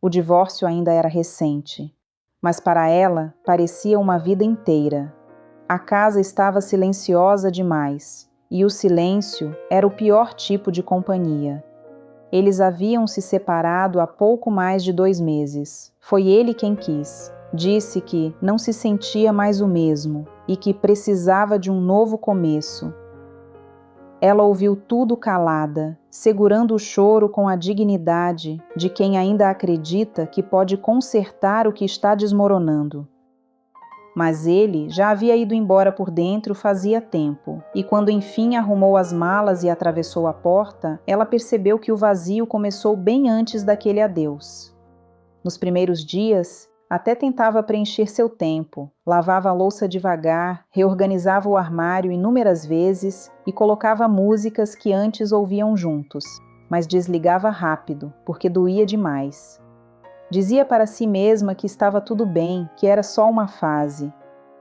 O divórcio ainda era recente, mas para ela parecia uma vida inteira. A casa estava silenciosa demais, e o silêncio era o pior tipo de companhia. Eles haviam se separado há pouco mais de 2 meses. Foi ele quem quis. Disse que não se sentia mais o mesmo e que precisava de um novo começo. Ela ouviu tudo calada, segurando o choro com a dignidade de quem ainda acredita que pode consertar o que está desmoronando. Mas ele já havia ido embora por dentro fazia tempo, e quando enfim arrumou as malas e atravessou a porta, ela percebeu que o vazio começou bem antes daquele adeus. Nos primeiros dias, até tentava preencher seu tempo, lavava a louça devagar, reorganizava o armário inúmeras vezes e colocava músicas que antes ouviam juntos, mas desligava rápido, porque doía demais. Dizia para si mesma que estava tudo bem, que era só uma fase.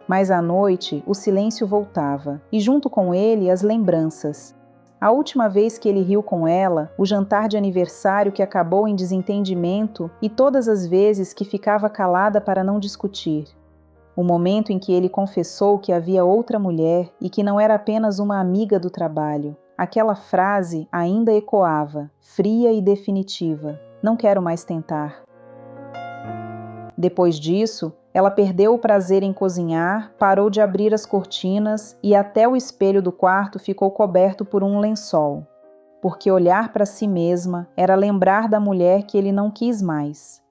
Mas à noite o silêncio voltava, e junto com ele as lembranças. A última vez que ele riu com ela, o jantar de aniversário que acabou em desentendimento e todas as vezes que ficava calada para não discutir. O momento em que ele confessou que havia outra mulher e que não era apenas uma amiga do trabalho. Aquela frase ainda ecoava, fria e definitiva. Não quero mais tentar. Depois disso, ela perdeu o prazer em cozinhar, parou de abrir as cortinas e até o espelho do quarto ficou coberto por um lençol, porque olhar para si mesma era lembrar da mulher que ele não quis mais.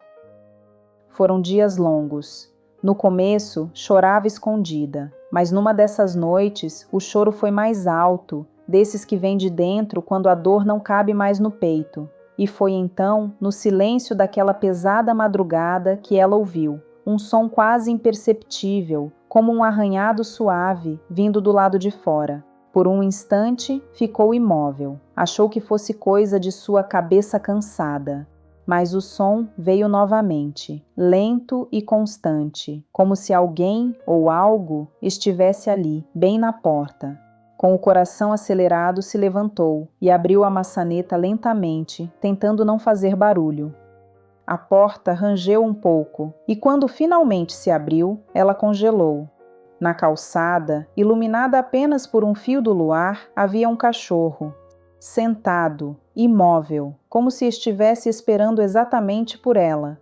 Foram dias longos. No começo, chorava escondida, mas numa dessas noites, o choro foi mais alto, desses que vêm de dentro quando a dor não cabe mais no peito. E foi então, no silêncio daquela pesada madrugada, que ela ouviu um som quase imperceptível, como um arranhado suave, vindo do lado de fora. Por um instante, ficou imóvel. Achou que fosse coisa de sua cabeça cansada. Mas o som veio novamente, lento e constante, como se alguém ou algo estivesse ali, bem na porta. Com o coração acelerado, se levantou e abriu a maçaneta lentamente, tentando não fazer barulho. A porta rangeu um pouco, e quando finalmente se abriu, ela congelou. Na calçada, iluminada apenas por um fio do luar, havia um cachorro, sentado, imóvel, como se estivesse esperando exatamente por ela.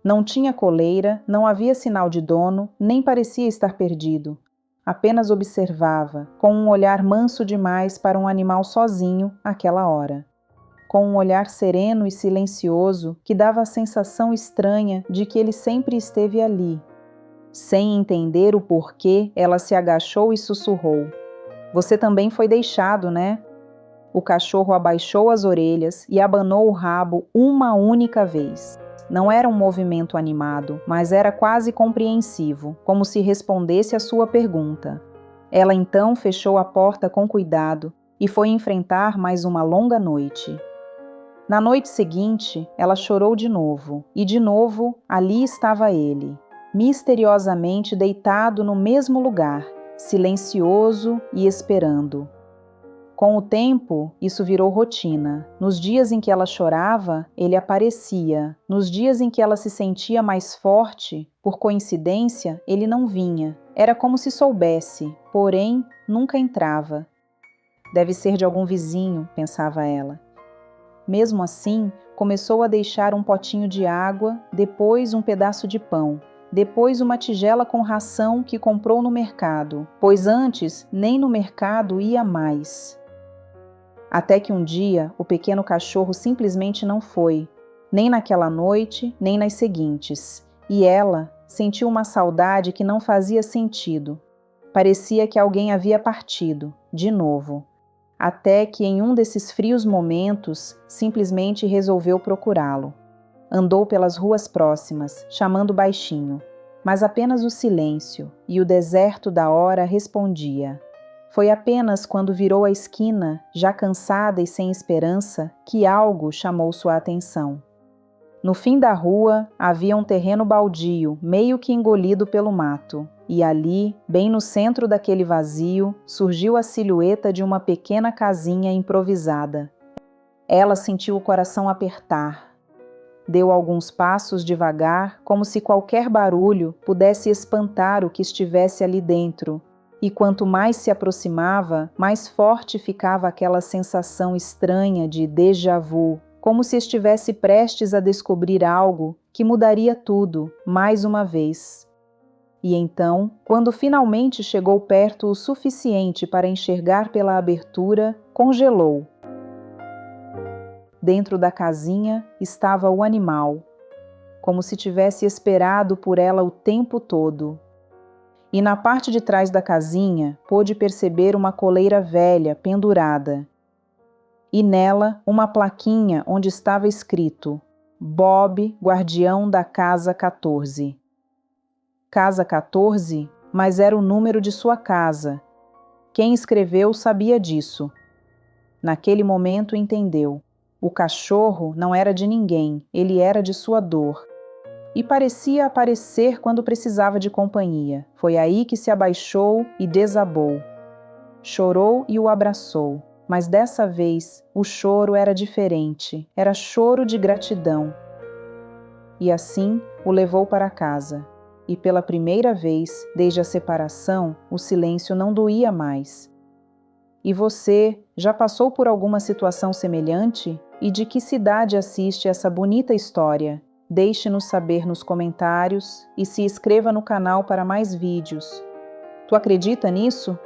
Não tinha coleira, não havia sinal de dono, nem parecia estar perdido. Apenas observava, com um olhar manso demais para um animal sozinho, àquela hora. Com um olhar sereno e silencioso que dava a sensação estranha de que ele sempre esteve ali. Sem entender o porquê, ela se agachou e sussurrou. Você também foi deixado, né? O cachorro abaixou as orelhas e abanou o rabo uma única vez. Não era um movimento animado, mas era quase compreensivo, como se respondesse à sua pergunta. Ela então fechou a porta com cuidado e foi enfrentar mais uma longa noite. Na noite seguinte, ela chorou de novo, e de novo ali estava ele, misteriosamente deitado no mesmo lugar, silencioso e esperando. Com o tempo, isso virou rotina. Nos dias em que ela chorava, ele aparecia. Nos dias em que ela se sentia mais forte, por coincidência, ele não vinha. Era como se soubesse, porém, nunca entrava. Deve ser de algum vizinho, pensava ela. Mesmo assim, começou a deixar um potinho de água, depois um pedaço de pão, depois uma tigela com ração que comprou no mercado, pois antes nem no mercado ia mais. Até que um dia o pequeno cachorro simplesmente não foi, nem naquela noite, nem nas seguintes, e ela sentiu uma saudade que não fazia sentido. Parecia que alguém havia partido, de novo. Até que em um desses frios momentos, simplesmente resolveu procurá-lo. Andou pelas ruas próximas, chamando baixinho, mas apenas o silêncio e o deserto da hora respondia. Foi apenas quando virou a esquina, já cansada e sem esperança, que algo chamou sua atenção. No fim da rua, havia um terreno baldio, meio que engolido pelo mato. E ali, bem no centro daquele vazio, surgiu a silhueta de uma pequena casinha improvisada. Ela sentiu o coração apertar. Deu alguns passos devagar, como se qualquer barulho pudesse espantar o que estivesse ali dentro. E quanto mais se aproximava, mais forte ficava aquela sensação estranha de déjà vu, como se estivesse prestes a descobrir algo que mudaria tudo, mais uma vez. E então, quando finalmente chegou perto o suficiente para enxergar pela abertura, congelou. Dentro da casinha estava o animal, como se tivesse esperado por ela o tempo todo. E na parte de trás da casinha pôde perceber uma coleira velha pendurada. E nela uma plaquinha onde estava escrito: Bob, guardião da Casa 14. Casa 14, mas era o número de sua casa. Quem escreveu sabia disso. Naquele momento entendeu. O cachorro não era de ninguém, ele era de sua dor. E parecia aparecer quando precisava de companhia. Foi aí que se abaixou e desabou. Chorou e o abraçou, mas dessa vez o choro era diferente, era choro de gratidão. E assim o levou para casa. E pela primeira vez, desde a separação, o silêncio não doía mais. E você já passou por alguma situação semelhante? E de que cidade assiste essa bonita história? Deixe-nos saber nos comentários e se inscreva no canal para mais vídeos. Tu acredita nisso?